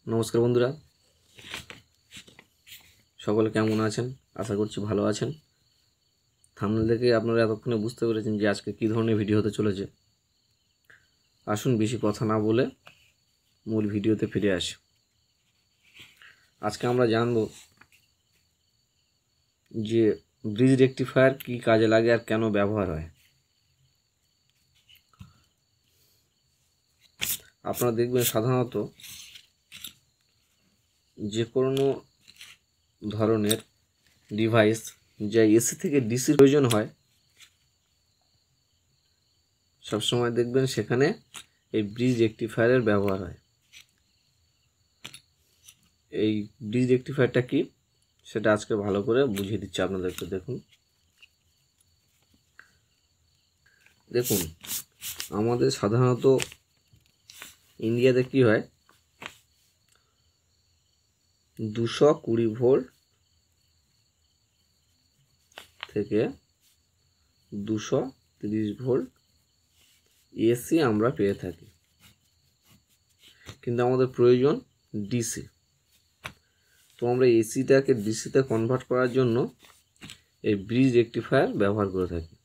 নমস্কার বন্ধুরা, সকলে কেমন আছেন? আশা করছি ভালো আছেন। থাম্বনেল দেখে আপনারা এতক্ষণে বুঝতে পেরেছেন যে আজকে কী ধরনের ভিডিও হতে চলেছে। আসুন বেশি কথা না বলে মূল ভিডিওতে ফিরে আসি। আজকে আমরা জানব যে ব্রিজ রেকটিফায়ার কী কাজে লাগে আর কেন ব্যবহার হয়। আপনারা দেখবেন সাধারণত যে কোনো ধরনের ডিভাইস যা এসি থেকে ডিসির প্রয়োজন হয়, সবসময় দেখবেন সেখানে এই ব্রিজ রেকটিফায়ারের ব্যবহার হয়। এই ব্রিজ রেকটিফায়ারটা কি সেটা আজকে ভালো করে বুঝিয়ে দিচ্ছি আপনাদেরকে। দেখুন আমাদের সাধারণত ইন্ডিয়াতে কি হয়, 220 ভোল্ট থেকে 230 ভোল্ট এসি আমরা পেয়ে থাকি, কিন্তু আমাদের প্রয়োজন ডিসি। তো আমরা এসিটাকে ডিসিতে কনভার্ট করার জন্য এই ব্রিজ রেকটিফায়ার ব্যবহার করে থাকি।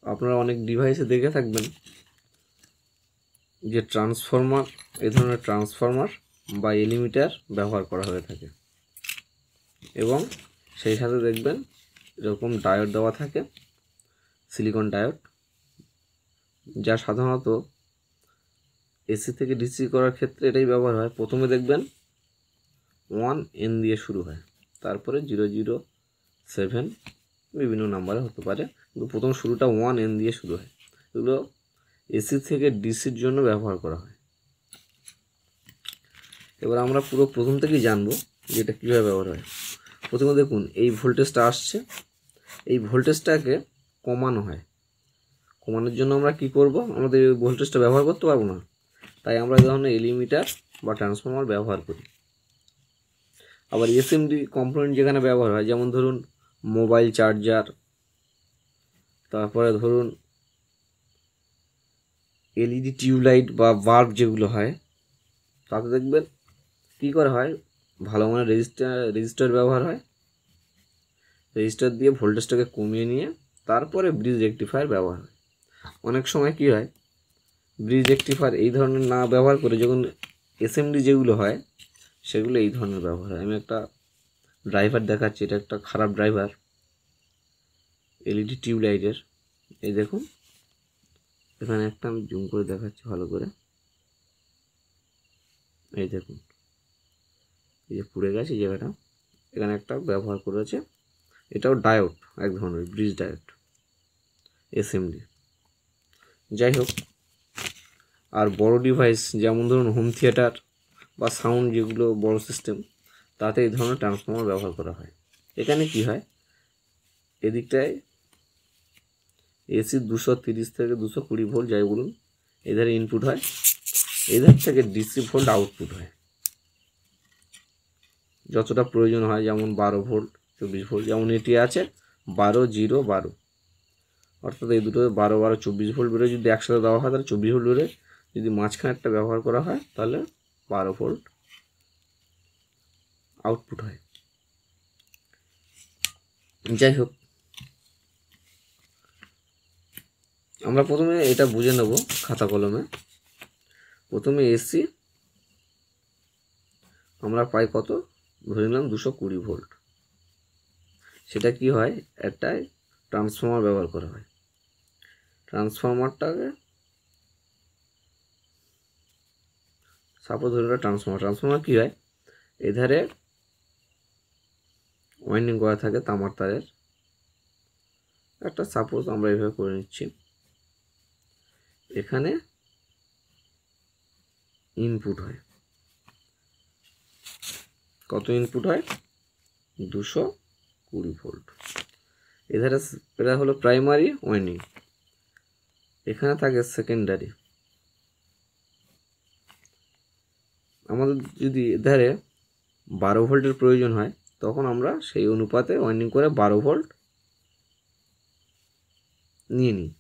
আপনারা অনেক ডিভাইসে দেখে থাকবেন যে ট্রান্সফরমার, এই ধরনের ট্রান্সফরমার বা এলিমিটার ব্যবহার করা হয়ে থাকে, এবং সেই সাথে দেখবেন এরকম ডায়োড দেওয়া থাকে, সিলিকন ডায়োড, যা সাধারণত এসি থেকে ডিসি করার ক্ষেত্রে এটাই ব্যবহার হয়। প্রথমে দেখবেন 1N দিয়ে শুরু হয়, তারপরে 007 বিভিন্ন নাম্বারে হতে পারে, কিন্তু প্রথম শুরুটা 1N দিয়ে শুরু হয়। এগুলো এসি থেকে ডিসির জন্য ব্যবহার করা হয়। এবার আমরা পুরো প্রথম থেকেই জানবো যে এটা কীভাবে ব্যবহার হয়। প্রথমে দেখুন এই ভোল্টেজটা আসছে, এই ভোল্টেজটাকে কমানো হয়। কমানোর জন্য আমরা কি করব, আমাদের এই ভোল্টেজটা ব্যবহার করতে পারবো না, তাই আমরা এই ধরনের এলিমিটার বা ট্রান্সফরমার ব্যবহার করি। আবার এসএমডি কম্পোনেন্ট যেখানে ব্যবহার হয়, যেমন ধরুন মোবাইল চার্জার, তারপরে ধরুন এলইডি টিউবলাইট বা বাল্ব যেগুলো হয়, তাতে দেখবেন কী করা হয়, ভালো মানের রেজিস্টার ব্যবহার হয়। রেজিস্টার দিয়ে ভোল্টেজটাকে কমিয়ে নিয়ে তারপরে ব্রিজ রেকটিফায়ার ব্যবহার হয়। অনেক সময় কি হয়, ব্রিজ রেকটিফায়ার এই ধরনের না ব্যবহার করে যখন এসএমডি যেগুলো হয় সেগুলো এই ধরনের ব্যবহার হয়। আমি একটা ড্রাইভার দেখাচ্ছি, এটা একটা খারাপ ড্রাইভার এলইডি টিউবলাইটের। এই দেখুন এখানে একটা আমি জুম করে দেখাচ্ছি ভালো করে। এই দেখুন এই যে পুড়ে গেছে জায়গাটা, এখানে একটা ব্যবহার করেছে, এটাও ডায়োড, এক ধরনের ব্রিজ ডায়োড এসএমডি। যাই হোক, আর বড় ডিভাইস যেমন ধরুন হোম থিয়েটার বা সাউন্ড যেগুলো বড় সিস্টেম, তাতে এই ধরনের ট্রান্সফর্মার ব্যবহার করা হয়। এখানে কি হয়, এদিকটায় এসি 230 থেকে 220 ভোল্ট যাই বলুন, এধারে ইনপুট হয়, এধার থেকে ডিসি ভোল্ট আউটপুট হয় যতটা প্রয়োজন হয়, যেমন 12 ভোল্ট 24 ভোল্ট, যেমন এটি আছে 12-0-12, অর্থাৎ এই দুটো 12-12-24 ভোল্ট বেরোয়। যদি একসাথে দেওয়া হয় তাহলে 24 ভোল্ট বেরোয়, যদি মাঝখানে একটা ব্যবহার করা হয় তাহলে 12 ভোল্ট আউটপুট হয়। যাই হোক, আমরা প্রথমে এটা বুঝে নেব খাতা কলমে। প্রথমে এসি আমরা পাই কত, ধরে নিলাম 220 ভোল্ট। সেটা কি হয়, একটা ট্রান্সফর্মার ব্যবহার করা হয়। ট্রান্সফর্মারটাকে সাপোজ ধরে ট্রান্সফর্মার কি হয়, এধারে ওয়াইন্ডিং করা থাকে তামার তারের একটা, সাপোজ আমরা এইভাবে করে নিচ্ছি। এখানে ইনপুট হয়, কত ইনপুট হয়, 220 ভোল্ট। এধারে এটা হলো প্রাইমারি ওয়াইন্ডিং, এখানে থাকে সেকেন্ডারি। আমাদের যদি এধারে 12 ভোল্টের প্রয়োজন হয়, তখন আমরা সেই অনুপাতে ওয়াইন্ডিং করে 12 ভোল্ট নিয়ে নিই।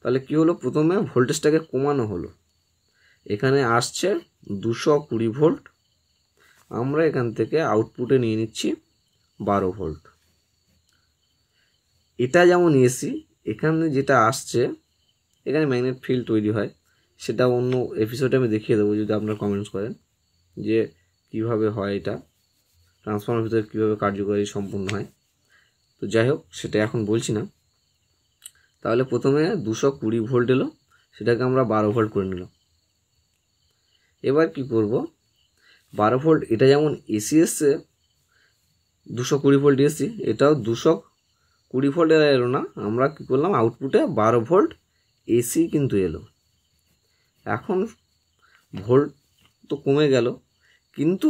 তাহলে কি হলো, প্রথমে ভোল্টেজটাকে কমানো হলো, এখানে আসছে 220 ভোল্ট, আমরা এখান থেকে আউটপুটে নিয়ে নিচ্ছি 12 ভোল্ট। এটা যেমন এসি, এখানে যেটা আসছে, এখানে ম্যাগনেট ফিল্ড তৈরি হয়, সেটা অন্য এপিসোডে আমি দেখিয়ে দেবো যদি আপনারা কমেন্টস করেন যে কিভাবে হয়, এটা ট্রান্সফর্মার ভিতরে কীভাবে কার্যকরী সম্পূর্ণ হয়। তো যাই হোক, সেটা এখন বলছি না। তাহলে প্রথমে 220 ভোল্ট এলো, সেটাকে আমরা 12 ভোল্ট করে নিলাম। এবার কি করব, 12 ভোল্ট এটা যেমন এসি এসছে 220 ভোল্ট এসি, এটাও 220 ভোল্ট এলো না, আমরা কি করলাম আউটপুটে 12 ভোল্ট এসি কিন্তু এলো। এখন ভোল্ট তো কমে গেল, কিন্তু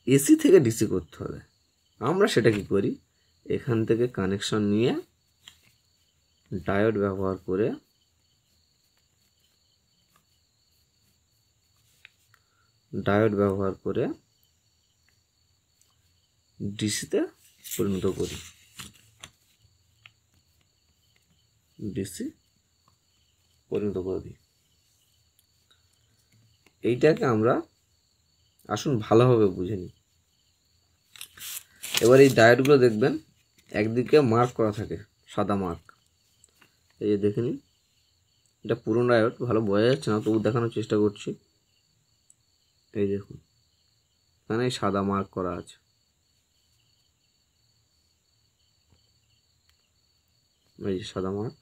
এসি থেকে ডিসি করতে হবে। আমরা সেটা কি করি, এখান থেকে কানেকশন নিয়ে ডায়োড ব্যবহার করে ডিসিতে পরিণত করি, এইটাকে আমরা আসুন ভালোভাবে বুঝে নিই। এবার এই ডায়োডগুলো দেখবেন একদিকে মার্ক করা থাকে, সাদা মার্ক। এই যে দেখে নিন, এটা পুরনো ডায়োড, ভালো বোঝা যাচ্ছে না, তবু দেখানোর চেষ্টা করছি। এই দেখুন, এখানে সাদা মার্ক করা আছে। এই যে সাদা মার্ক,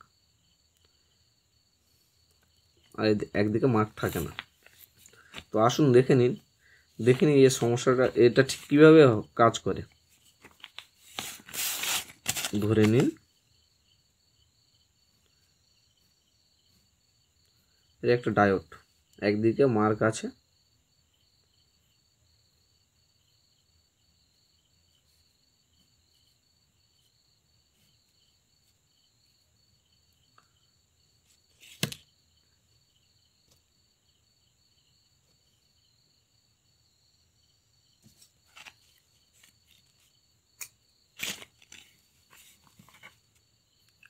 আর একদিকে মার্ক থাকে না। তো আসুন দেখে নিন এই সমস্যাটা, এটা ঠিক কীভাবে কাজ করে। ধরে নিন এটা একটা ডায়োড, একদিকে মার্ক আছে,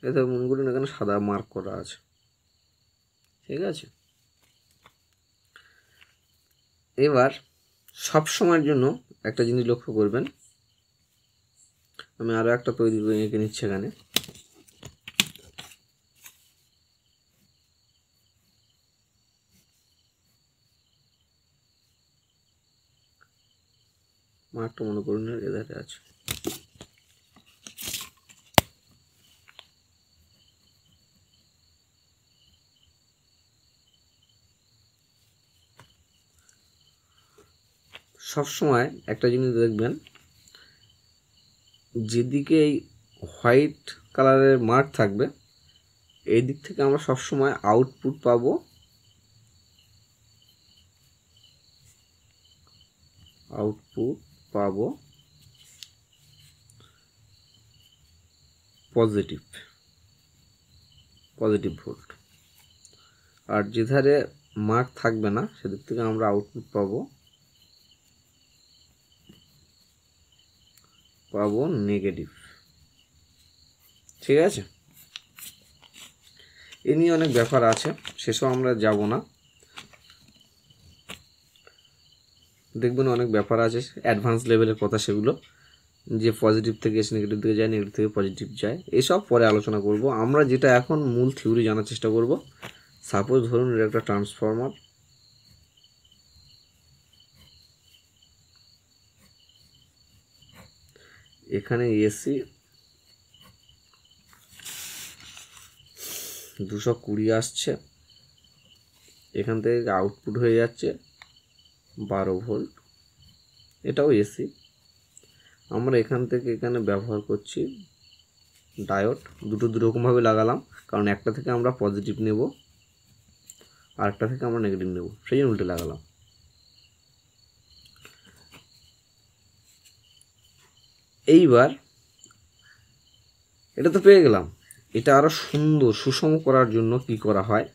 এতে মনে করুন এখানে সাদা মার্ক করা আছে, ঠিক আছে। এবার সব সময়ের জন্য একটা জিনিস লক্ষ্য করবেন, আমি আরও একটা তৈরি করে এঁকে নিচ্ছি। এখানে মার্কটা মনে করুন এধারে আছে। সব সময় একটা জিনিস দেখবেন, যেদিকে এই হোয়াইট কালারের মার্ক থাকবে, এই দিক থেকে আমরা সব সময় আউটপুট পাবো পজিটিভ ভোল্ট, আর যেধারে মার্ক থাকবে না সেদিক থেকে আমরা আউটপুট পাবো নেগেটিভ, ঠিক আছে। এ নিয়ে অনেক ব্যাপার আছে, সেসব আমরা যাব না। দেখবেন অনেক ব্যাপার আছে অ্যাডভান্স লেভেলের কথা, সেগুলো যে পজিটিভ থেকে এসে নেগেটিভ দিকে যায়, নেগেটিভ থেকে পজিটিভ যায়, এসব পরে আলোচনা করব। আমরা যেটা এখন মূল থিওরি জানার চেষ্টা করব। সাপোজ ধরুন এটা একটা ট্রান্সফর্মার, এখানে এসি 220 আসছে, এখান থেকে আউটপুট হয়ে যাচ্ছে 12 ভোল্ট, এটাও এসি। আমরা এখান থেকে এখানে ব্যবহার করছি ডায়োড, দুটো দুরকমভাবে লাগালাম, কারণ একটা থেকে আমরা পজিটিভ নেব আর একটা থেকে আমরা নেগেটিভ নেব, সেই জন্য উল্টে লাগালাম। এইবার এটা তো পেয়ে গেলাম, এটা আরো সুন্দর সুষম করার জন্য কি করা হয়,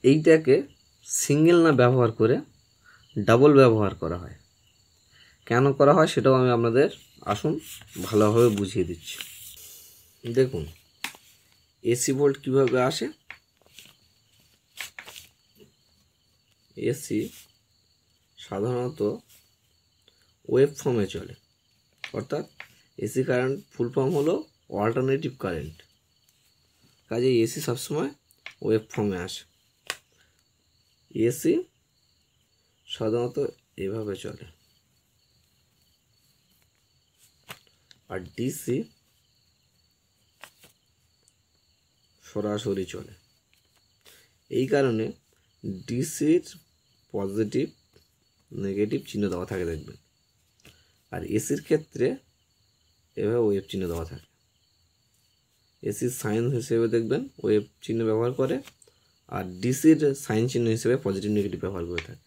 এইটাকে সিঙ্গেল না ব্যবহার করে ডাবল ব্যবহার করা হয়। কেন করা হয় সেটাও আমি আপনাদের আসুন ভালোভাবে বুঝিয়ে দিচ্ছি। দেখুন, এসি ভোল্ট কীভাবে আসে? এসি সাধারণত ওয়েভ ফর্মে চলে, অর্থাৎ এসি কারেন্ট ফুল ফর্ম হলো অল্টারনেটিভ কারেন্ট, কাজে এসি সবসময় ওয়েভ ফর্মে আসে। এসি সাধারণত এভাবে চলে, আর ডিসি সরাসরি চলে। এই কারণে ডিসির পজিটিভ নেগেটিভ চিহ্ন দেওয়া থাকে দেখবেন, আর এসির ক্ষেত্রে এভাবে ওয়েভ চিহ্ন দেওয়া থাকে। এসির সাইন হিসেবে দেখবেন ওয়েভ চিহ্ন ব্যবহার করে, আর ডিসির সাইন চিহ্ন হিসেবে পজিটিভ নেগেটিভ ব্যবহার করে থাকে।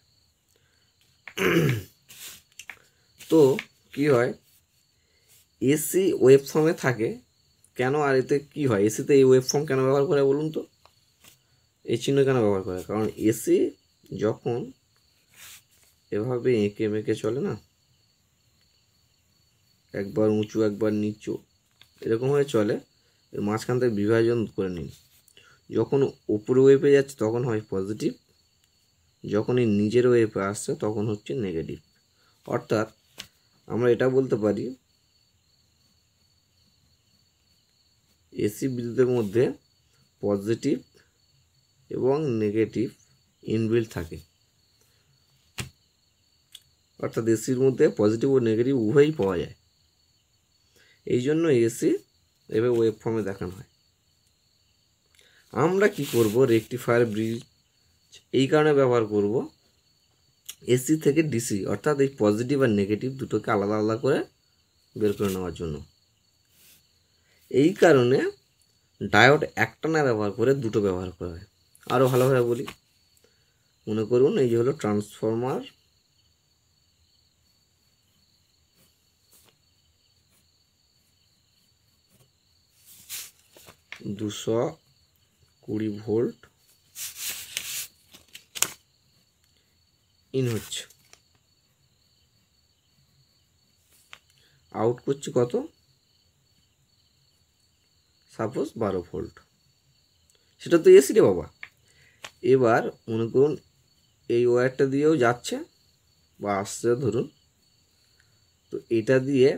তো কি হয়, এসি ওয়েভ ফর্মে থাকে কেন, আর এতে কি হয়, এসিতে এই ওয়েভ ফর্ম কেন ব্যবহার করে বলুন তো, এই চিহ্ন কেন ব্যবহার করে? কারণ এসি যখন এভাবে এঁকে মেঁকে চলে না, একবার উঁচু একবার নিচু এরকম হয়ে চলে, এর মাঝখান থেকে বিভাজন করে নিন। যখন উপরে ওয়েভে যাচ্ছে তখন হয় পজিটিভ, যখন এই নিজের ওয়েভে আসছে তখন হচ্ছে নেগেটিভ। অর্থাৎ আমরা এটা বলতে পারি এসি বিদ্যুতের মধ্যে পজিটিভ এবং নেগেটিভ ইনবিল্ট থাকে, অর্থাৎ এসির মধ্যে পজিটিভ ও নেগেটিভ উভয়ই পাওয়া যায়। এই জন্য এসি এভাবে ওয়েভ ফর্মে দেখানো হয়। আমরা কি করব, রেকটিফায়ার ব্রিজ এই কারণে ব্যবহার করব, এসি থেকে ডিসি অর্থাৎ এই পজিটিভ আর নেগেটিভ দুটোকে আলাদা আলাদা করে বের করে নেওয়ার জন্য। এই কারণে ডায়োড একটা না ব্যবহার করে দুটো ব্যবহার করা হয়। আরও ভালোভাবে বলি, মনে করুন এই যে হলো ট্রান্সফরমার, দুশো 20 ভোল্ট ইন হচ্ছে, আউট করছি কত, সাপোজ 12 ভোল্ট, সেটা তো এসি রে বাবা। এবার মনে করুন এই ওয়্যারটা দিয়েও যাচ্ছে বা আসছে ধরুন, তো এটা দিয়ে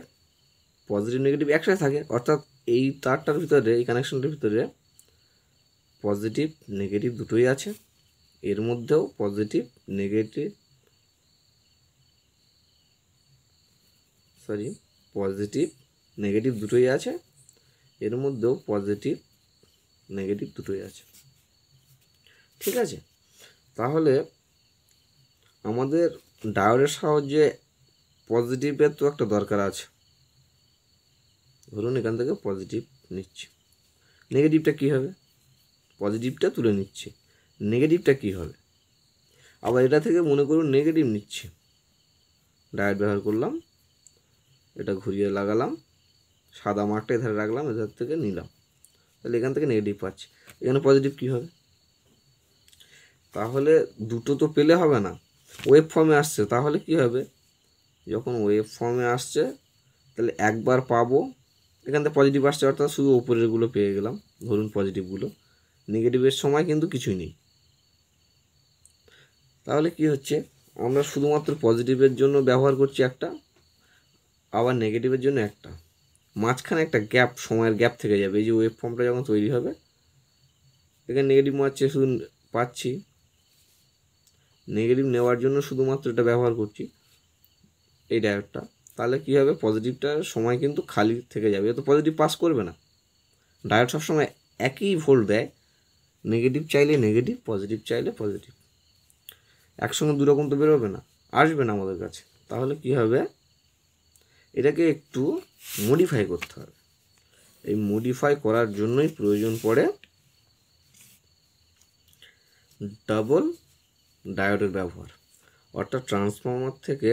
পজিটিভ নেগেটিভ একসাথে থাকে, অর্থাৎ এই তারটার ভিতরে এই কানেকশনটার ভিতরে পজিটিভ নেগেটিভ দুটোই আছে, এর মধ্যেও পজিটিভ নেগেটিভ পজিটিভ নেগেটিভ দুটোই আছে, এর মধ্যেও পজিটিভ নেগেটিভ দুটোই আছে। ঠিক আছে, তাহলে আমাদের ডায়োডের সাহায্যে পজিটিভের তো একটা দরকার আছে। ধরুন এখান থেকে পজিটিভ নিচ্ছি, নেগেটিভটা কী হবে, পজিটিভটা তুলে নিচ্ছি, নেগেটিভটা কী হবে, আবার এটা থেকে মনে করুন নেগেটিভ নিচ্ছি, ডায়োড ব্যবহার করলাম, এটা ঘুরিয়ে লাগালাম, সাদা মার্কটা এধারে রাখলাম, এধার থেকে নিলাম, তাহলে এখান থেকে নেগেটিভ পাচ্ছি, এখানে পজিটিভ কী হবে? তাহলে দুটো তো পেলে হবে না, ওয়েভ ফর্মে আসছে, তাহলে কি হবে, যখন ওয়েভ ফর্মে আসছে তাহলে একবার পাবো, এখান থেকে পজিটিভ আসছে অর্থাৎ শুধু উপরেরগুলো পেয়ে গেলাম, ধরুন পজিটিভগুলো, নেগেটিভের সময় কিন্তু কিছুই নেই। তাহলে কি হচ্ছে, আমরা শুধুমাত্র পজিটিভের জন্য ব্যবহার করছি একটা, আবার নেগেটিভের জন্য একটা, মাঝখানে একটা গ্যাপ, সময়ের গ্যাপ থেকে যাবে। এই যে ওয়েভ ফর্মটা যখন তৈরি হবে, এখানে নেগেটিভ মারছে শুধু পাচ্ছি, নেগেটিভ নেওয়ার জন্য শুধুমাত্র এটা ব্যবহার করছি এই ডায়োডটা, তাহলে কী হবে, পজিটিভটার সময় কিন্তু খালি থেকে যাবে, তো পজিটিভ পাস করবে না। ডায়োড সবসময় একই ভোল্ট দেয়, নেগেটিভ চাইলে নেগেটিভ, পজিটিভ চাইলে পজিটিভ, একসঙ্গে দুরকম তো বেরোবে না, আসবে না আমাদের কাছে। তাহলে কি হবে, এটাকে একটু মডিফাই করতে হবে। এই মডিফাই করার জন্যই প্রয়োজন পড়ে ডাবল ডায়োডের ব্যবহার, অর্থাৎ ট্রান্সফর্মার থেকে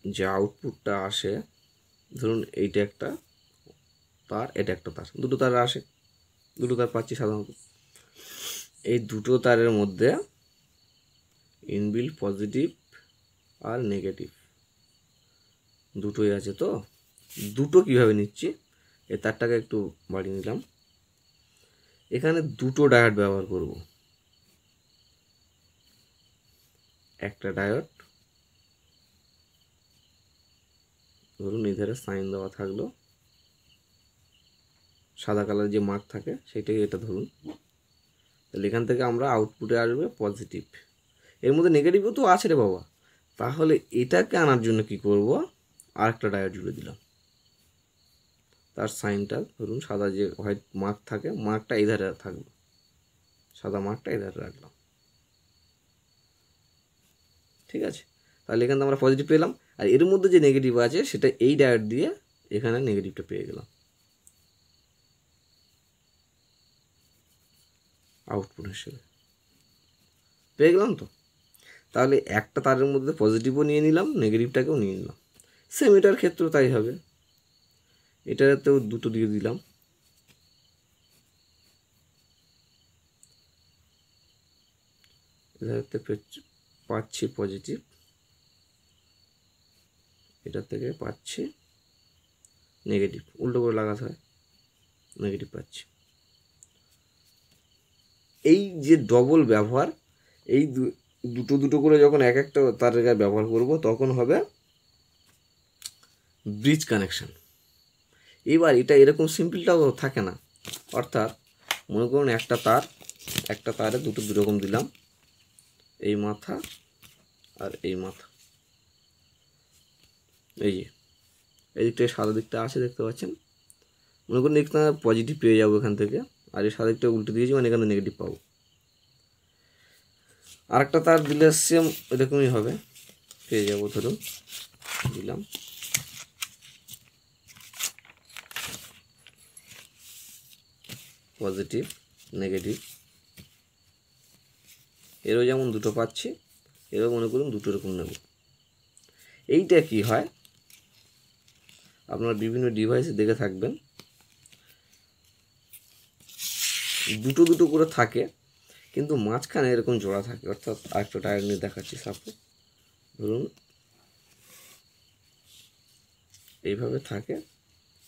যে আউটপুটটা আসে, ধরুন এইটা একটা তার, এটা একটা তার, দুটো তার আসে, দুটো তার পাচ্ছি সাধারণত, এই দুটো তারের মধ্যে ইনবিল্ট পজিটিভ আর নেগেটিভ দুটোই আছে, তো দুটো কিভাবে নিচ্ছি, এই তারটাকে একটু বাড়িয়ে নিলাম। এখানে দুটো ডায়োড ব্যবহার করব। একটা ডায়োড ধরুন এই ধারে সাইন দেওয়া থাকলো, সাদা কালার যে মার্ক থাকে সেটাই এটা ধরুন। তাহলে এখান থেকে আমরা আউটপুটে আসবে পজিটিভ। এর মধ্যে নেগেটিভও তো আছে রে বাবা। তাহলে এটাকে আনার জন্য কি করব, আর একটা ডায়োড জুড়ে দিলাম। তার সাইনটা ধরুন সাদা যে হোয়াইট মার্ক থাকে, মার্কটা এই ধারে থাকবে, সাদা মার্কটা এই ধারে রাখলাম। ঠিক আছে, তাহলে এখানে আমরা পজিটিভ পেলাম। আর এর মধ্যে যে নেগেটিভ আছে সেটা এই ডায়োড দিয়ে এখানে নেগেটিভটা পেয়ে গেলাম আউটপুট হিসেবে, পেয়ে গেলাম তো। তাহলে একটা তারের মধ্যে পজিটিভও নিয়ে নিলাম, নেগেটিভটাকেও নিয়ে নিলাম। সেম এটার ক্ষেত্রেও তাই হবে, এটাতেও দুটো দিয়ে দিলাম। এটাতে পাচ্ছি পজিটিভ, এটা থেকে পাচ্ছি নেগেটিভ, উল্টো করে লাগাতে হয়, নেগেটিভ পাচ্ছি। এই যে ডবল ব্যবহার, এই দুটো দুটো করে যখন এক একটা তারের গায়ে ব্যবহার করব তখন হবে ব্রিজ কানেকশন। এবার এটা এরকম সিম্পলটাও থাকে না, অর্থাৎ মনে করুন একটা তারে দুটো দুরকম দিলাম, এই মাথা আর এই মাথা। এই যে এই দিকটা সাদা দিকটা আছে দেখতে পাচ্ছেন, মনে করুন এখানে পজিটিভ পেয়ে যাবো এখান থেকে, আর এই সাদা দিকটা উল্টে দিয়েছি মানে এখানে নেগেটিভ পাবো। আর একটা তার দিলে সেম এরকমই হবে, পেয়ে যাবো, ধরুন দিলাম পজিটিভ নেগেটিভ, এরও যেমন দুটো পাচ্ছি, এরও মনে করুন দুটো এরকম নেব। এইটা কি হয় আপনারা বিভিন্ন ডিভাইসে দেখে থাকবেন, দুটো দুটো করে থাকে কিন্তু মাঝখানে এরকম জোড়া থাকে। অর্থাৎ আরেকটা টায়ার নিয়ে দেখাচ্ছি, সাপোজ ধরুন এইভাবে থাকে,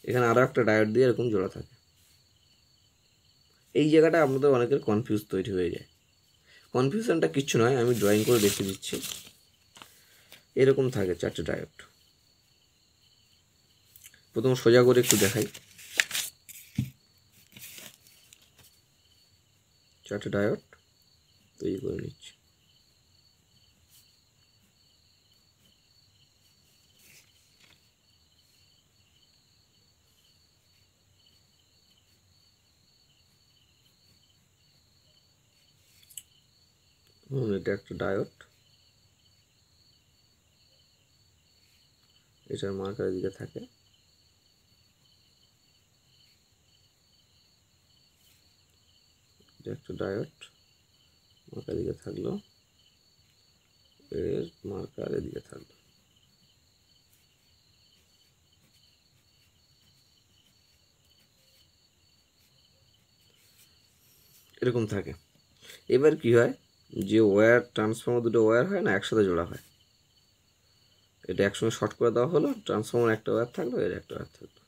এখানে আরও একটা ডায়োড দিয়ে এরকম জোড়া থাকে। এই জায়গাটা আপনাদের অনেকের কনফিউজ তৈরি হয়ে যায়। কনফিউশনটা কিচ্ছু নয়, আমি ড্রয়িং করে দেখিয়ে দিচ্ছি। এরকম থাকে চারটে ডায়োড। প্রথম সোজা করে একটু দেখাই, চারটে ডায়োড তৈরি করে নিচ্ছি। এটা একটা ডায়োড, এটার মার্কার দিকে থাকে, এটা একটা ডায়োড মার্কার দিকে থাকলো, এর মার্কার এদিকে থাকলো। এরকম থাকে। এবার কি হয়, যে ওয়্যার ট্রান্সফর্মার দুটো ওয়্যার হয় না, একসাথে জোড়া হয়। এটা একসঙ্গে শর্ট করে দেওয়া হলো, ট্রান্সফর্মার একটা ওয়্যার থাকলো, এর একটা ওয়্যার থাকলো।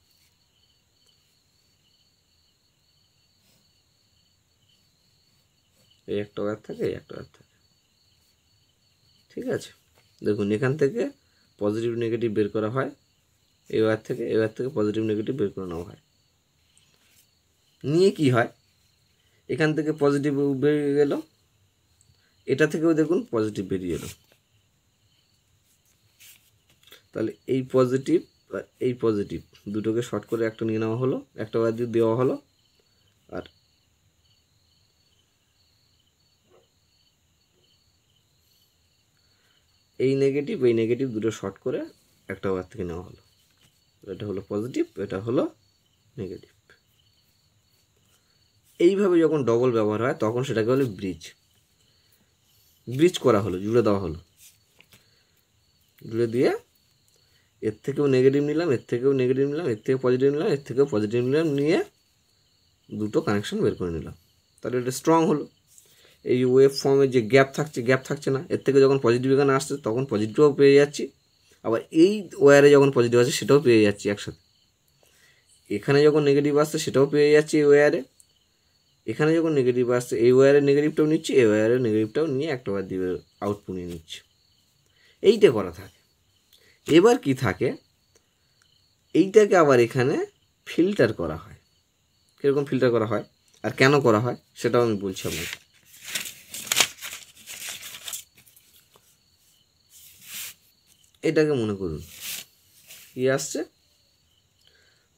এই একটা ওয়্যার থাকে, এই একটা ওয়্যার থাকে। ঠিক আছে, দেখুন এখান থেকে পজিটিভ নেগেটিভ বের করা হয়, এই ওয়্যার থেকে পজিটিভ নেগেটিভ বের করে নেওয়া হয়। নিয়ে কি হয়, এখান থেকে পজিটিভ বেরিয়ে গেল, এটা থেকেও দেখুন পজিটিভ বেরিয়ে এলো। তাহলে এই পজিটিভ আর এই পজিটিভ দুটোকে শর্ট করে একটা নিয়ে নেওয়া হলো, একটা ওয়্যার দিয়ে দেওয়া হলো, আর এই নেগেটিভ দুটো শর্ট করে একটা ওয়্যার থেকে নেওয়া হলো। এটা হলো পজিটিভ, এটা হলো নেগেটিভ। এইভাবে যখন ডবল ব্যবহার হয় তখন সেটাকে বলে ব্রিজ করা হলো, জুড়ে দেওয়া হলো। জুড়ে দিয়ে এর থেকেও নেগেটিভ নিলাম, এর থেকেও নেগেটিভ নিলাম, এর থেকে পজিটিভ নিলাম, এর থেকেও পজিটিভ নিলাম, নিয়ে দুটো কানেকশন বের করে নিলাম। তাহলে এটা স্ট্রং হলো। এই ওয়েভ ফর্মের যে গ্যাপ থাকছে না, এর থেকে যখন পজিটিভ এখানে আসছে তখন পজিটিভও পেয়ে যাচ্ছি, আবার এই ওয়্যারে যখন পজিটিভ আসছে সেটাও পেয়ে যাচ্ছি একসাথে, এখানে যখন নেগেটিভ আসছে সেটাও পেয়ে যাচ্ছি এই ওয়্যারে, এখানে যখন নেগেটিভ আসছে এই ওয়্যারের নেগেটিভটাও নিচ্ছি, এই ওয়্যারের নেগেটিভটাও নিয়ে একটা ওয়্যার দিয়ে আউটপুট নিয়ে নিচ্ছি। এইটা করা থাকে। এবার কি থাকে, এইটাকে আবার এখানে ফিল্টার করা হয়। কীরকম ফিল্টার করা হয় আর কেন করা হয় সেটাও আমি বলছি আপনাকে। এটাকে মনে করুন কি আসছে,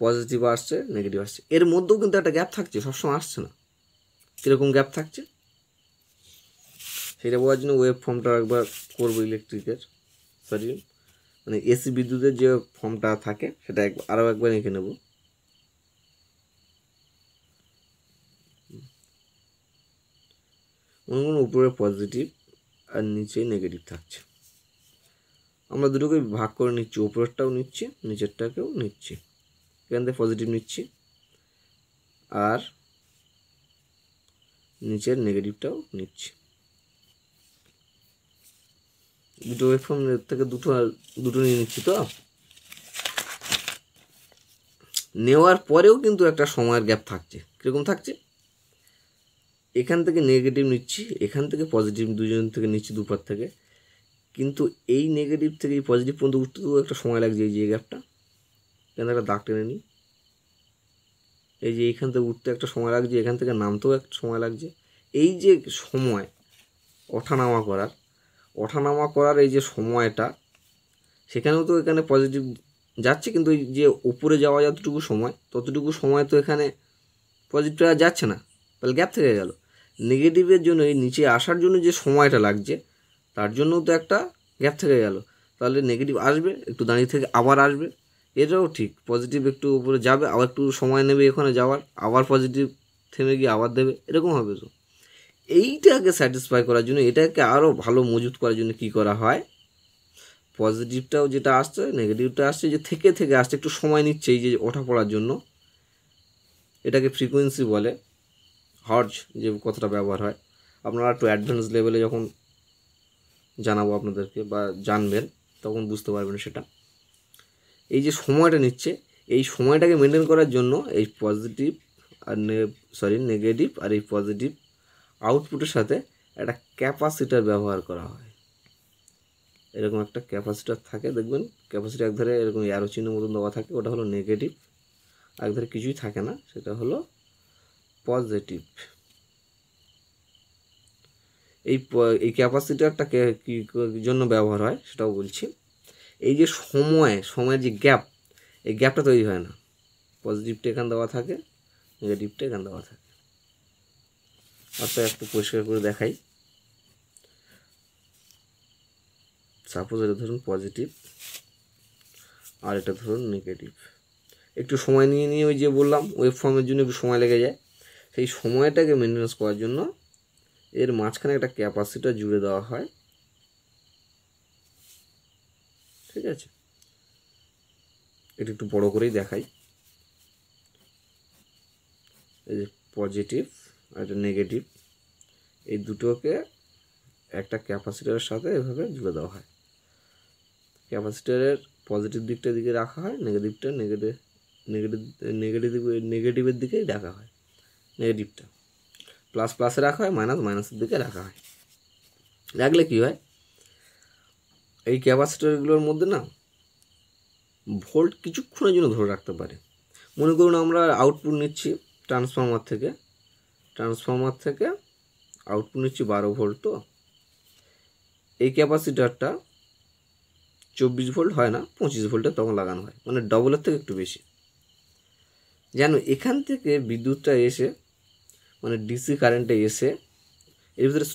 পজিটিভ আসছে, নেগেটিভ আসছে, এর মধ্যেও কিন্তু একটা গ্যাপ থাকছে, সবসময় আসছে না। কীরকম গ্যাপ থাকছে সেটা বোঝার জন্য ওয়েভ ফর্মটা একবার করবো, ইলেকট্রিকের মানে এসি বিদ্যুতের যে ফর্মটা থাকে সেটা আরও একবার এঁকে নেব। মনে করুন উপরে পজিটিভ আর নিচে নেগেটিভ থাকছে, আমরা দুটোকে ভাগ করে নিচ্ছি, উপরেরটাও নিচ্ছি নিচেরটাকেও নিচ্ছি, এখান থেকে পজিটিভ নিচ্ছি আর নিচের নেগেটিভটাও নিচ্ছি। দুটো ওয়েভফর্ম থেকে দুটো নিয়ে নিচ্ছি। তো নেওয়ার পরেও কিন্তু একটা সময়ের গ্যাপ থাকছে। কীরকম থাকছে, এখান থেকে নেগেটিভ নিচ্ছি, এখান থেকে পজিটিভ, দুজন থেকে নিচ্ছি দুপার থেকে, কিন্তু এই নেগেটিভ থেকে এই পজিটিভ পর্যন্ত উঠতে তো একটা সময় লাগছে। এই যে গ্যাপটা, এখান থেকে একটা দাগ টেনে নিই, এই যে এইখান থেকে উঠতে একটা সময় লাগছে, এখান থেকে নামতেও একটা সময় লাগছে। এই যে সময় ওঠানামা করার এই যে সময়টা, সেখানেও তো এখানে পজিটিভ যাচ্ছে, কিন্তু এই যে উপরে যাওয়া যতটুকু সময়, ততটুকু সময় তো এখানে পজিটিভটা যাচ্ছে না, তাহলে গ্যাপ থেকে গেল। নেগেটিভের জন্য এই নিচে আসার জন্য যে সময়টা লাগছে তার জন্যও তো একটা গ্যাপ থেকে গেল। তাহলে নেগেটিভ আসবে, একটু দাঁড়িয়ে থেকে আবার আসবে, এটাও ঠিক। পজিটিভ একটু উপরে যাবে, আবার একটু সময় নেবে এখানে যাওয়ার, আবার পজিটিভ থেমে গিয়ে আবার দেবে, এরকম হবে। তো এইটাকে স্যাটিসফাই করার জন্য, এটাকে আরও ভালো মজুত করার জন্য কি করা হয়, পজিটিভটাও যেটা আসছে নেগেটিভটা আসছে যে থেকে আসছে, একটু সময় নিচ্ছে এই যে ওঠা পড়ার জন্য, এটাকে ফ্রিকোয়েন্সি বলে, হার্জ যে কথাটা ব্যবহার হয়। আপনারা একটু অ্যাডভান্স লেভেলে যখন জানাবো আপনাদেরকে বা জানবেন তখন বুঝতে পারবেন সেটা। এই যে সময়টা নিচ্ছে, এই সময়টাকে মেনটেন করার জন্য এই পজিটিভ আর নেগেটিভ আর এই পজিটিভ আউটপুটের সাথে একটা ক্যাপাসিটার ব্যবহার করা হয়। এরকম একটা ক্যাপাসিটার থাকে, দেখবেন ক্যাপাসিটার একধারে এরকম অ্যারো চিহ্ন মতন দেওয়া থাকে, ওটা হলো নেগেটিভ, একধারে কিছুই থাকে না, সেটা হলো পজিটিভ। এই ক্যাপাসিটারটাকে কী জন্য ব্যবহার হয় সেটাও বলছি। এই যে সময়ের যে গ্যাপ, এই গ্যাপটা তৈরি হয় না, পজিটিভটা এখানে দেওয়া থাকে, নেগেটিভটা এখানে দেওয়া থাকে। অর্থাৎ একটু পরিষ্কার করে দেখাই, সাপোজ এটা ধরুন পজিটিভ আর এটা ধরুন নেগেটিভ। একটু সময় নিয়ে ওই যে বললাম ওয়েভ ফর্মের জন্য একটু সময় লেগে যায়, সেই সময়টাকে মেনটেন্স করার জন্য এর মাঝখানে একটা ক্যাপাসিটার জুড়ে দেওয়া হয়। ঠিক আছে, এটা একটু বড় করেই দেখাই। এই যে পজিটিভ আর এটা নেগেটিভ, এই দুটোকে একটা ক্যাপাসিটারের সাথে এভাবে জুড়ে দেওয়া হয়। ক্যাপাসিটারের পজিটিভ দিকটার দিকে রাখা হয়, নেগেটিভটা নেগেটিভের দিকেই রাখা হয়, নেগেটিভটা প্লাসে রাখা হয়, মাইনাসের দিকে রাখা হয়। রাখলে কি হয়, এই ক্যাপাসিটারগুলোর মধ্যে না ভোল্ট কিছুক্ষণের জন্য ধরে রাখতে পারে। মনে করুন আমরা আউটপুট নিচ্ছি ট্রান্সফর্মার থেকে আউটপুট নিচ্ছি 12 ভোল্ট। তো এই ক্যাপাসিটারটা 24 ভোল্ট হয় না, 25 ভোল্টে তখন লাগানো হয়, মানে ডবলের থেকে একটু বেশি। যেন এখান থেকে বিদ্যুৎটা এসে, মানে ডিসি কারেন্টে এসে এর ভিতরে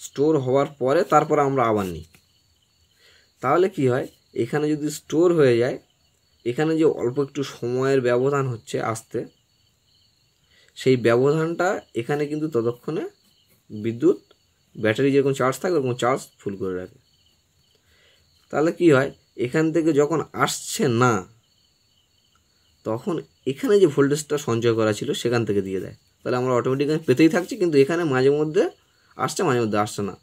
স্টোর হওয়ার পরে তারপর আমরা আবার নিই। তাহলে কি হয়, এখানে যদি স্টোর হয়ে যায়, এখানে যে অল্প একটু সময়ের ব্যবধান হচ্ছে আসতে, সেই ব্যবধানটা এখানে কিন্তু ততক্ষণে বিদ্যুৎ ব্যাটারি যেরকম চার্জ থাকে ওরকম চার্জ ফুল করে রাখে। তাহলে কি হয়, এখান থেকে যখন আসছে না তখন এখানে যে ভোল্টেজটা সঞ্চয় করা ছিল সেখান থেকে দিয়ে দেয়। তাহলে আমরা অটোমেটিক্যালি পেতেই থাকছি, কিন্তু এখানে মাঝে মধ্যে আসছে মাঝে মধ্যে আসছে না,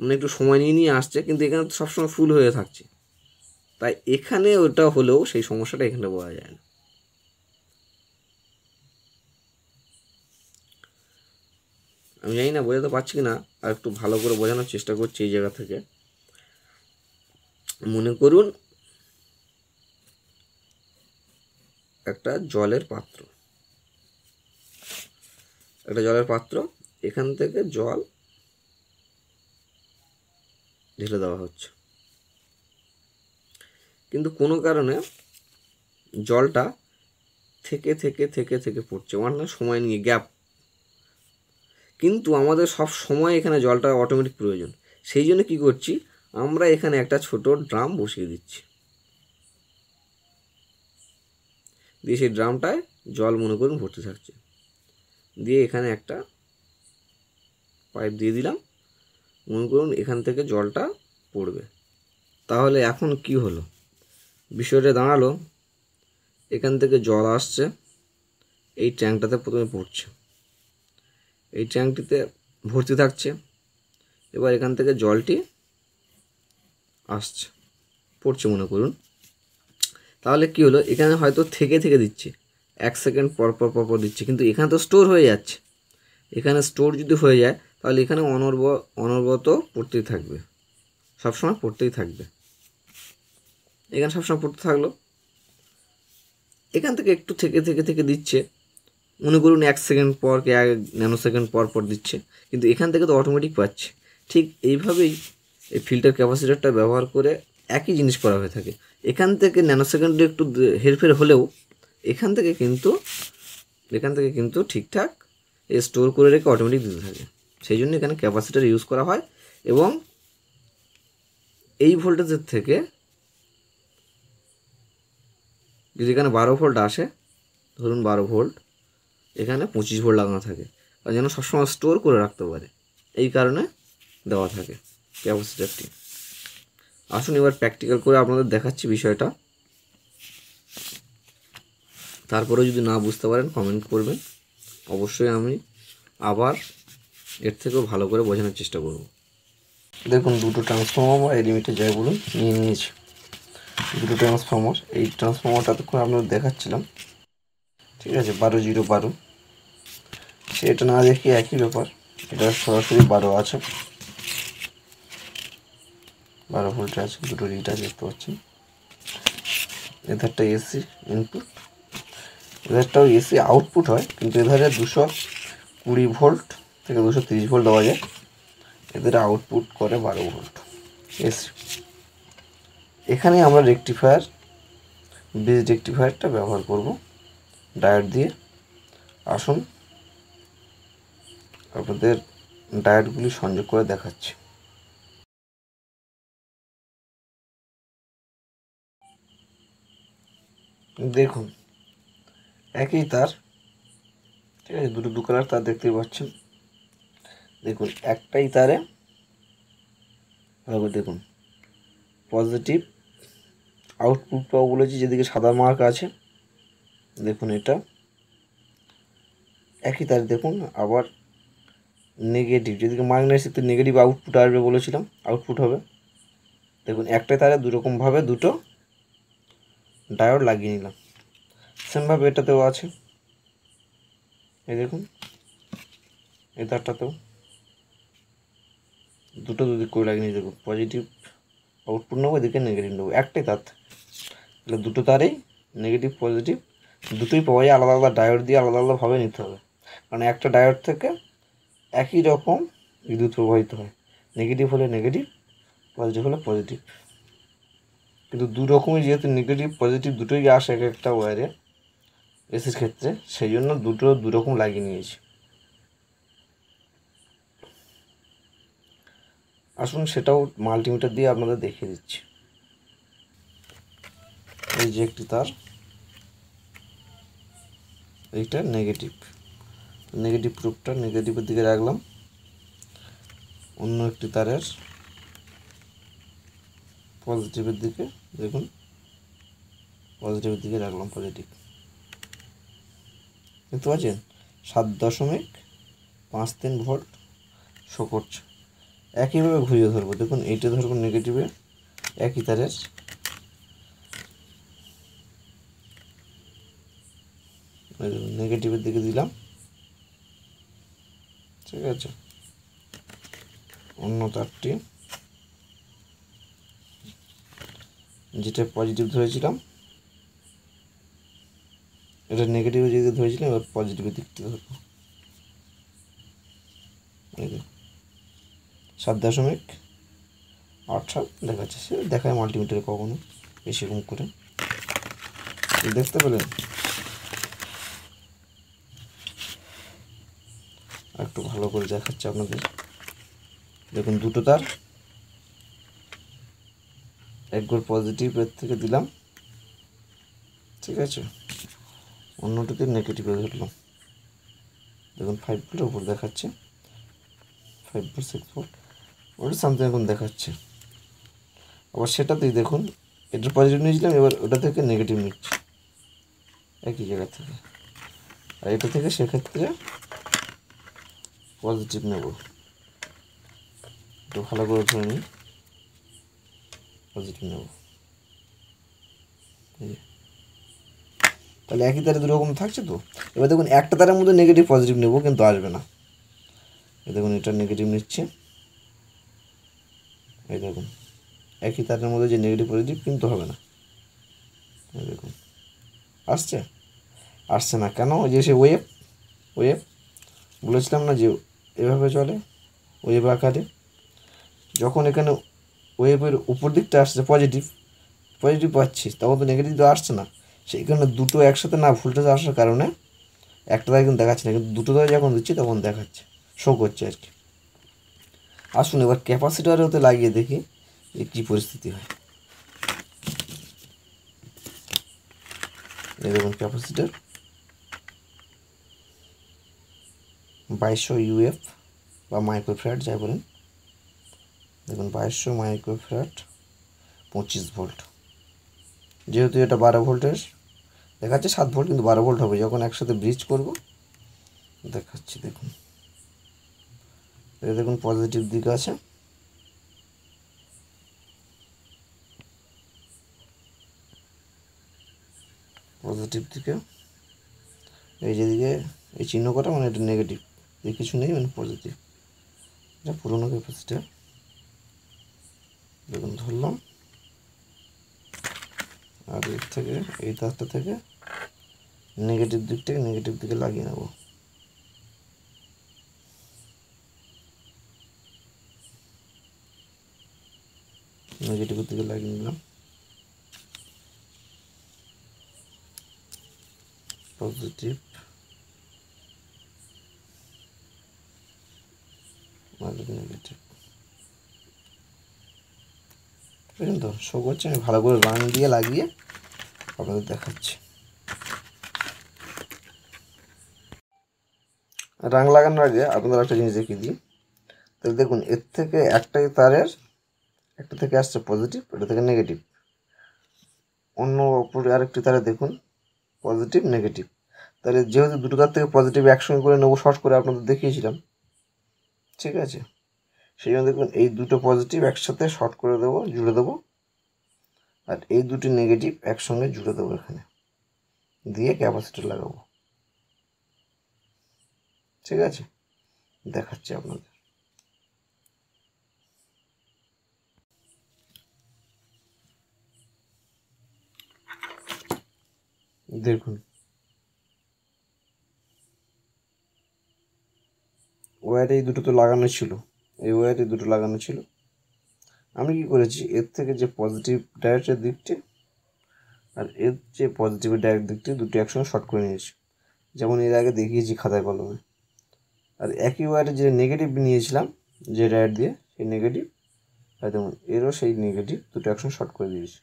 মানে একটু সময় নিয়ে নিয়ে আসছে, কিন্তু এখানে তো সবসময় ফুল হয়ে থাকছে, তাই এখানে ওটা হলেও সেই সমস্যাটা এখানে বোঝা যায় না। আমি জানি না বোঝাতে পারছি কি না, আর একটু ভালো করে বোঝানোর চেষ্টা করছি। এই জায়গা থেকে মনে করুন একটা জলের পাত্র, এখান থেকে জল ঢেলে দেওয়া হচ্ছে, কিন্তু কোনো কারণে জলটা থেকে থেকে থেকে থেকে পড়ছে, মানে সময় নিয়ে গ্যাপ। কিন্তু আমাদের সব সময় এখানে জলটা অটোমেটিক প্রয়োজন, সেই জন্য কী করছি, আমরা এখানে একটা ছোট ড্রাম বসিয়ে দিচ্ছি, দিয়ে সেই ড্রামটায় জল মনে করুন ভর্তি থাকছে, দিয়ে এখানে একটা পাইপ দিয়ে দিলাম, মনে করুন এখান থেকে জলটা পড়বে। তাহলে এখন কি হলো, বিষয়টা দাঁড়ালো, এখান থেকে জল আসছে, এই ট্যাঙ্কটাতে প্রথমে পড়ছে, এই ট্যাঙ্কটিতে ভর্তি থাকছে, এবার এখান থেকে জলটি আসছে, পড়ছে মনে করুন। তাহলে কি হলো, এখানে হয়তো থেকে থেকে দিচ্ছে, 1 সেকেন্ড পর পর পর পর দিচ্ছে, কিন্তু এখানে তো স্টোর হয়ে যাচ্ছে। এখানে স্টোর যদি হয়ে যায় তাহলে এখানে অনবরত পড়তেই থাকবে, সবসময় পড়তেই থাকবে, এখানে সবসময় পড়তে থাকলো। এখান থেকে একটু থেকে থেকে থেকে দিচ্ছে, মনে করুন 1 সেকেন্ড পর কি 1 ন্যানো সেকেন্ড পর পর দিচ্ছে, কিন্তু এখান থেকে তো অটোমেটিক পাচ্ছে। ঠিক এইভাবেই এই ফিল্টার ক্যাপাসিটরটা ব্যবহার করে একই জিনিস করা হয়ে থাকে। এখান থেকে ন্যানো সেকেন্ডে একটু হেরফের হলেও এখান থেকে কিন্তু ঠিকঠাক স্টোর করে রেখে অটোমেটিক দিতে থাকে, সেই জন্য এখানে ক্যাপাসিটার ইউজ করা হয়। এবং এই ভোল্টেজের থেকে যদি এখানে 12 ভোল্ট আসে, ধরুন 12 ভোল্ট, এখানে 25 ভোল্ট লাগানো থাকে, আর যেন সবসময় স্টোর করে রাখতে পারে, এই কারণে দেওয়া থাকে ক্যাপাসিটারটি। আসুন এবার প্র্যাকটিক্যাল করে আপনাদের দেখাচ্ছি বিষয়টা, তারপরেও যদি না বুঝতে পারেন কমেন্ট করবেন, অবশ্যই আমি আবার এর থেকেও ভালো করে বোঝানোর চেষ্টা করব। দেখুন দুটো ট্রান্সফর্মার এই লিমিটে যায় বলুন নিয়ে নিয়েছি, দুটো ট্রান্সফর্মার, এই ট্রান্সফর্মারটা তখন আপনাদের দেখাচ্ছিলাম, ঠিক আছে, 12-0-12, সেটা না দেখি একই ব্যাপার, এটা সরাসরি 12 আছে, 12 ভোল্ট আছে, দুটো রিড আছে দেখতে পাচ্ছেন। এধারটা এসি ইনপুট, এধারটাও এসি আউটপুট হয়, কিন্তু এধারে 220 ভোল্ট থেকে 230 ভোল্ট দেওয়া যায়, এদের আউটপুট করে 12 ভোল্ট এসি। এখানে আমরা রেকটিফায়ার, বেস রেকটিফায়ারটা ব্যবহার করব ডায়োড দিয়ে। আসুন আপনাদের ডায়োডগুলি সংযোগ করে দেখাচ্ছি। দেখুন একই তার, ঠিক আছে, দুটো দু কালার তার দেখতেই পাচ্ছেন। দেখুন একটাই তারে ভালো দেখুন পজিটিভ আউটপুট পাবো বলেছি, যেদিকে সাদা মার্ক আছে, দেখুন এটা একই তারে দেখুন আবার নেগেটিভ, যেদিকে মার্ক নেই সেদিকে নেগেটিভ আউটপুট আসবে বলেছিলাম, আউটপুট হবে। দেখুন একটাই তারে দুরকমভাবে দুটো ডায়োড লাগিয়ে নিলাম, সেমভাবে এটাতেও আছে, এই দেখুন এই তারটাতেও দুটো দুদিক করে লাগিয়ে নিয়ে দেখুন, পজিটিভ আউটপুট নেবো, এদিকে নেগেটিভ নেবো, একটাই তার, তাহলে দুটো তারেই নেগেটিভ পজিটিভ দুটোই পাওয়া যায়, আলাদা আলাদা ডায়োড দিয়ে আলাদা আলাদাভাবে নিতে হবে, কারণ একটা ডায়োড থেকে একই রকম বিদ্যুৎ প্রবাহিত হয়, নেগেটিভ হলে নেগেটিভ, পজিটিভ হলে পজিটিভ, কিন্তু দু রকমই যেহেতু নেগেটিভ পজিটিভ দুটোই আসে এক একটা ওয়্যারে এসির ক্ষেত্রে, সেই জন্য দুটো দু রকম লাগিয়ে নিয়েছি। আসুন সেটাও মাল্টিমিটার দিয়ে আপনাদের দেখিয়ে দিচ্ছি। এই যে একটি তার, এইটা নেগেটিভ, নেগেটিভ প্রুফটা নেগেটিভের দিকে রাখলাম, অন্য একটি তারের পজিটিভের দিকে দেখুন, পজিটিভের দিকে রাখলাম, পজিটিভ দেখতে পাচ্ছেন 7.53 ভোল্ট শো করছে। একইভাবে ঘুরিয়ে ধরবো। দেখুন এইটা ধরবো নেগেটিভে, একই তারের নেগেটিভের দিকে দিলাম, ঠিক আছে। অন্য তারটি যেটা পজিটিভ ধরেছিলাম, এটা নেগেটিভের দিকে ধরেছিলাম, এবার পজিটিভের দিকটা ধরবো। এই যে 7.87 দেখাচ্ছে, সে দেখায় মাল্টিমিটারে কখনো বেশি কম করে। দেখতে পেলেন? একটু ভালো করে দেখাচ্ছে আপনাদের। দেখুন দুটো তার, একবার পজিটিভের থেকে দিলাম, ঠিক আছে, অন্যটাতে নেগেটিভে ধরলাম। দেখুন 5 ভোল্টের উপর দেখাচ্ছে, 5 ভোল্ট 6 ভোল্ট ওটা সামথিং এখন দেখাচ্ছে। আবার সেটাতেই দেখুন এটা পজিটিভ নিয়েছিলাম, এবার ওটা থেকে নেগেটিভ নিচ্ছি একই জায়গা থেকে, আর এটা থেকে সেক্ষেত্রে পজিটিভ নেব। একটু ভালো করে ধরে নিই, পজিটিভ নেব। তাহলে একই তারে দুরকম থাকছে তো। এবার দেখুন একটা তারের মধ্যে নেগেটিভ পজিটিভ নেব, কিন্তু আসবে না। এই দেখুন এটা নেগেটিভ নিচ্ছে, এই দেখুন একই তারের মধ্যে যে নেগেটিভ পজিটিভ কিন্তু হবে না। এই দেখুন আসছে, আসছে না কেন? ওই যে সে ওয়েভ ওয়েভ বলেছিলাম না যে এভাবে চলে ওয়েভ আকারে। যখন এখানে ওয়েভের উপর দিকটা আসছে পজিটিভ পজিটিভ পাচ্ছি, তখন তো নেগেটিভ তো আসছে না। সেইখানে দুটো একসাথে না ভোল্টেজ আসার কারণে একটা তারে কিন্তু দেখাচ্ছে না, কিন্তু দুটো তারে যখন দিচ্ছি তখন দেখাচ্ছে, শো করছে আর কি। আসুন এবার ক্যাপাসিটারে ওতে লাগিয়ে দেখি যে কী পরিস্থিতি হয়। এই দেখুন ক্যাপাসিটার 2200 ইউএফ বা মাইক্রোফ্যারাড যাই বলেন। দেখুন 2200 মাইক্রোফ্যারাড 25 ভোল্ট। যেহেতু এটা 12 ভোল্টের দেখাচ্ছে, 7 ভোল্ট কিন্তু 12 ভোল্ট হবে যখন একসাথে ব্রিজ করব। দেখাচ্ছি দেখুন, এটা দেখুন পজিটিভ দিক আছে, পজিটিভ দিকে এই যেদিকে এই চিহ্ন করা মানে এটা নেগেটিভ, এই কিছু নেই মানে পজিটিভ। এটা পুরোনো ক্যাপাসিটার। দেখুন ধরলাম, আর এর থেকে এই তারটা থেকে নেগেটিভ দিকটাকে নেগেটিভ দিকে লাগিয়ে নেব। নেগেটিভের দিকে লাগিয়ে নিলাম, পজিটিভ আর নেগেটিভ। বুঝলেন তো? শো করছে, আমি ভালো করে রাং দিয়ে লাগিয়ে আপনাদের দেখাচ্ছি। রাং লাগানোর আগে আপনাদের একটা জিনিস দেখিয়ে দিই। তাহলে দেখুন এর থেকে একটাই তারের, একটা থেকে আসছে পজিটিভ, এটা থেকে নেগেটিভ। অন্য অপর আরেকটি তারে দেখুন পজিটিভ নেগেটিভ। তাহলে যেহেতু দুটো তার থেকে পজিটিভ একসঙ্গে করে নেবো, শর্ট করে আপনাদের দেখিয়েছিলাম, ঠিক আছে। সেই জন্য দেখুন এই দুটো পজিটিভ একসাথে শর্ট করে দেবো, জুড়ে দেবো, আর এই দুটি নেগেটিভ একসঙ্গে জুড়ে দেবো এখানে, দিয়ে ক্যাপাসিটর লাগাবো, ঠিক আছে। দেখাচ্ছি আপনাদের। দেখুন ওয়্যারে এই দুটো তো লাগানো ছিল, এই ওয়্যারে দুটো লাগানো ছিল। আমি কি করেছি, এর থেকে যে পজিটিভ ডাইরেক্টের দিকটি আর এর যে পজিটিভের ডাইরেক্ট দিকটি দুটো একসঙ্গে শর্ট করে নিয়েছি, যেমন এর আগে দেখিয়েছি খাতায় কলমে। আর একই ওয়্যারে যে নেগেটিভ নিয়েছিলাম যে ডাইরেক্ট দিয়ে, সেই নেগেটিভ আর যেমন এরও সেই নেগেটিভ দুটো একসঙ্গে শর্ট করে দিয়েছি।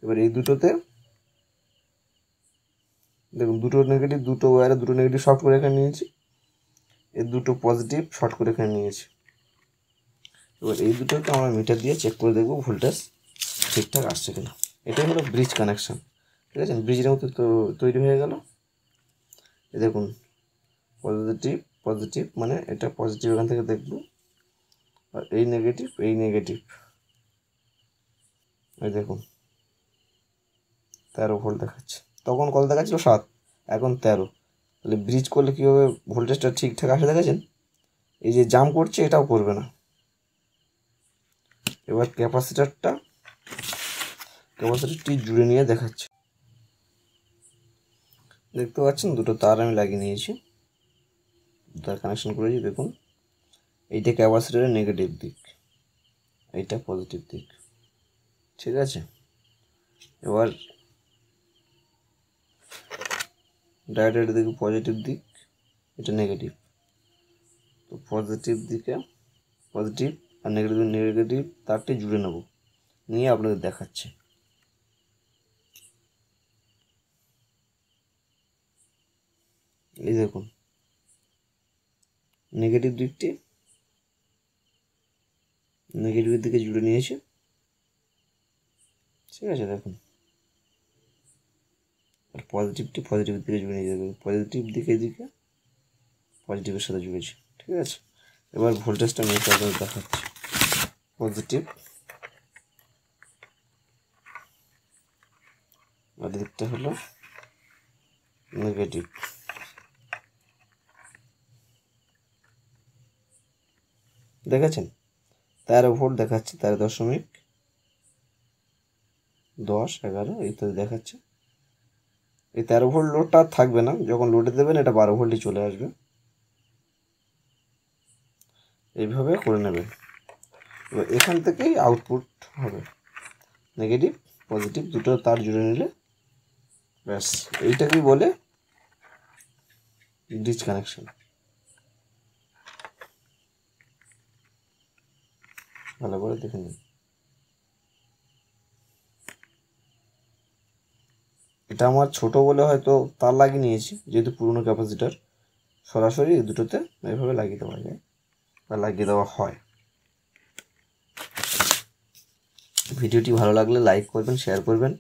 এবার এই দুটোতে দেখুন দুটো নেগেটিভ, দুটো ওয়্যারে দুটো নেগেটিভ শর্ট করে এখানে নিয়েছি, এর দুটো পজিটিভ শর্ট করে এখানে নিয়েছি। এবার এই দুটোকে আমরা মিটার দিয়ে চেক করে দেখবো ভোল্টেজ ঠিকঠাক আসছে কিনা। এটাই হলো ব্রিজ কানেকশান, ঠিক আছে। ব্রিজের মতো তো তৈরি হয়ে গেল। এই দেখুন পজিটিভ পজিটিভ মানে এটা পজিটিভ এখান থেকে দেখবো, আর এই নেগেটিভ, এই নেগেটিভ, এই দেখুন 13 ভোল্ট দেখাচ্ছে। তখন কত দেখাচ্ছিল 7, এখন 13। তাহলে ব্রিজ করলে কীভাবে ভোল্টেজটা ঠিকঠাক আসে দেখেছেন? এই যে জাম্প করছে এটাও করবে না। এবার ক্যাপাসিটারটি জুড়ে নিয়ে দেখাচ্ছে। দেখতে পাচ্ছেন দুটো তার আমি লাগিয়ে নিয়েছি, তার কানেকশন করেছি। দেখুন এইটা ক্যাপাসিটারের নেগেটিভ দিক, এইটা পজিটিভ দিক, ঠিক আছে। এবার ডায়োডের দিকে পজিটিভ দিক, এটা নেগেটিভ। তো পজিটিভ দিকে পজিটিভ আর নেগেটিভ তারটি জুড়ে নেব, নিয়ে আপনাদের দেখাচ্ছে। এই দেখুন নেগেটিভের দিকে জুড়ে নিয়েছে, ঠিক আছে। দেখুন আর পজিটিভের দিকে জুড়ে নিয়ে যাবে, পজিটিভের সাথে জুড়েছে, ঠিক আছে। এবার ভোল্টেজটা মেপে আপনাদের দেখাচ্ছি। পজিটিভ আর দিকটা হলো নেগেটিভ। দেখেছেন 13 ভোল্ট দেখাচ্ছে, 13.10, 11 ইত্যাদি দেখাচ্ছে। এই 13 ভোল্ট লোডটা আর থাকবে না, যখন লোডে দেবেন এটা 12 ভোল্টই চলে আসবে। এইভাবে করে নেবেন। এবার এখান থেকেই আউটপুট হবে, নেগেটিভ পজিটিভ দুটো তার জুড়ে নিলে ব্যাস, এইটাকেই বলে ব্রিজ কানেকশন। ভালো করে দেখে নিন। এটা আমার ছোট বলে হয়তো তার লাগিয়ে নিয়েছি, যেহেতু পুরনো ক্যাপাসিটার সরাসরি এই দুটোতে এইভাবে লাগিয়ে দেওয়া যায় বা লাগিয়ে দেওয়া হয়। ভিডিওটি ভালো লাগলে লাইক করবেন, শেয়ার করবেন।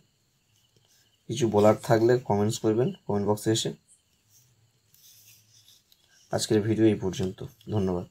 কিছু বলার থাকলে কমেন্টস করবেন কমেন্ট বক্সে এসে। আজকের ভিডিও এই পর্যন্ত, ধন্যবাদ।